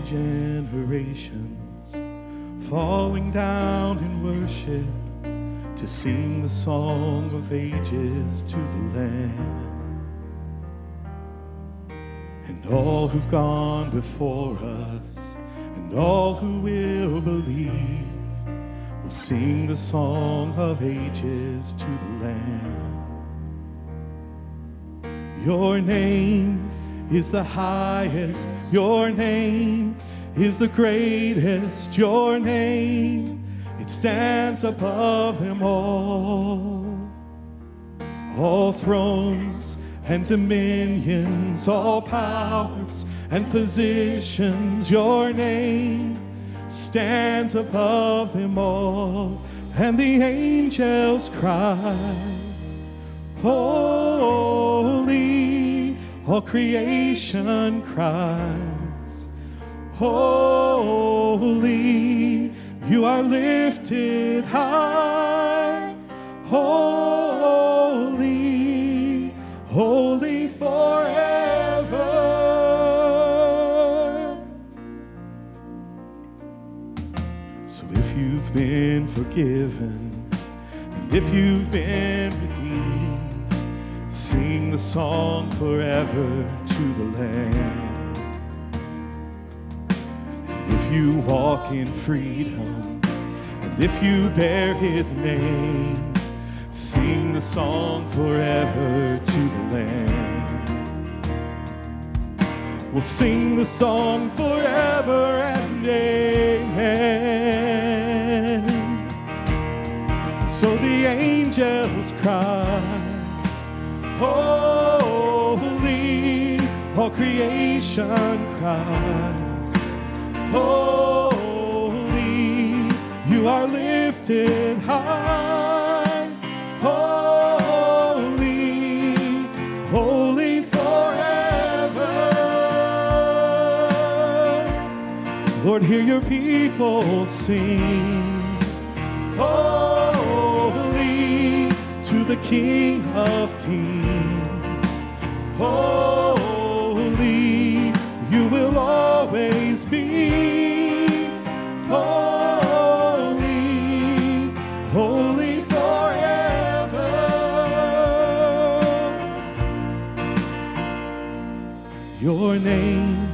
generations falling down in worship to sing the song of ages to the Lamb. And all who've gone before us and all who will believe will sing the song of ages to the Lamb. Your name is the highest, your name is the greatest, your name, it stands above them all. All thrones and dominions, all powers and positions, your name stands above them all. And the angels cry, holy, all creation cries, holy, you are lifted high, holy, holy forever. So if you've been forgiven and if you've been redeemed, sing the song forever to the Lamb. And if you walk in freedom, and if you bear his name, sing the song forever to the Lamb. We'll sing the song forever and amen. So the angels cry, holy, all creation cries, holy, you are lifted high, holy, holy forever. Lord, hear your people sing, holy, to the King of Kings, holy, you will always be, holy, holy forever. Your name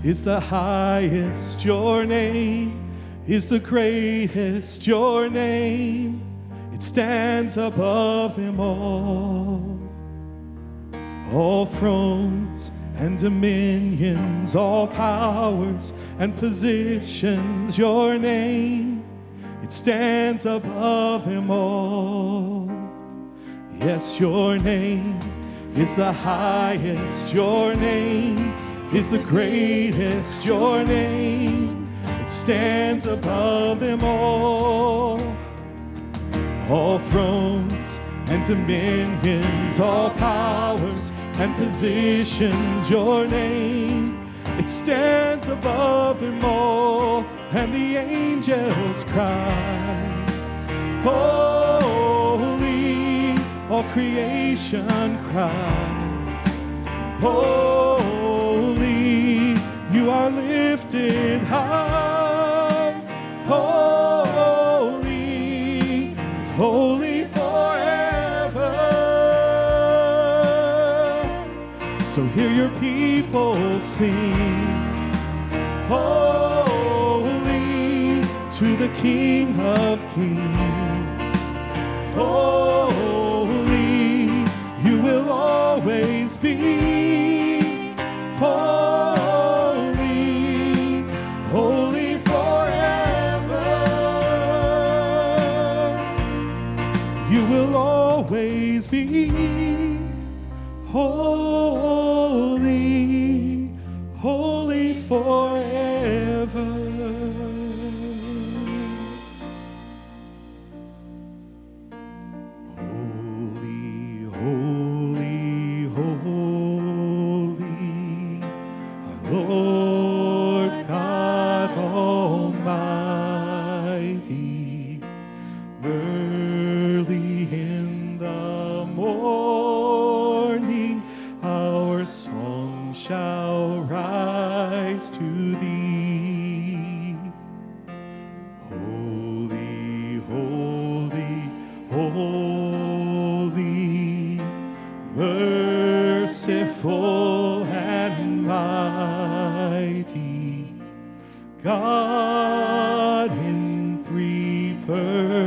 is the highest, your name is the greatest, your name, it stands above them all. All thrones and dominions, all powers and positions, your name, it stands above them all. Yes, your name is the highest, your name is the greatest, your name, it stands above them all. All thrones and dominions, all powers and positions, your name, it stands above them all. And the angels cry, holy, all creation cries, holy, you are lifted high, holy, holy forever. So hear your people sing, holy, to the King of Kings, holy, you will always be, holy, holy forever. You will always be holy, holy forever. Holy, holy, holy, our Lord God Almighty, early in the morning, our song shall rise to thee. God in three persons,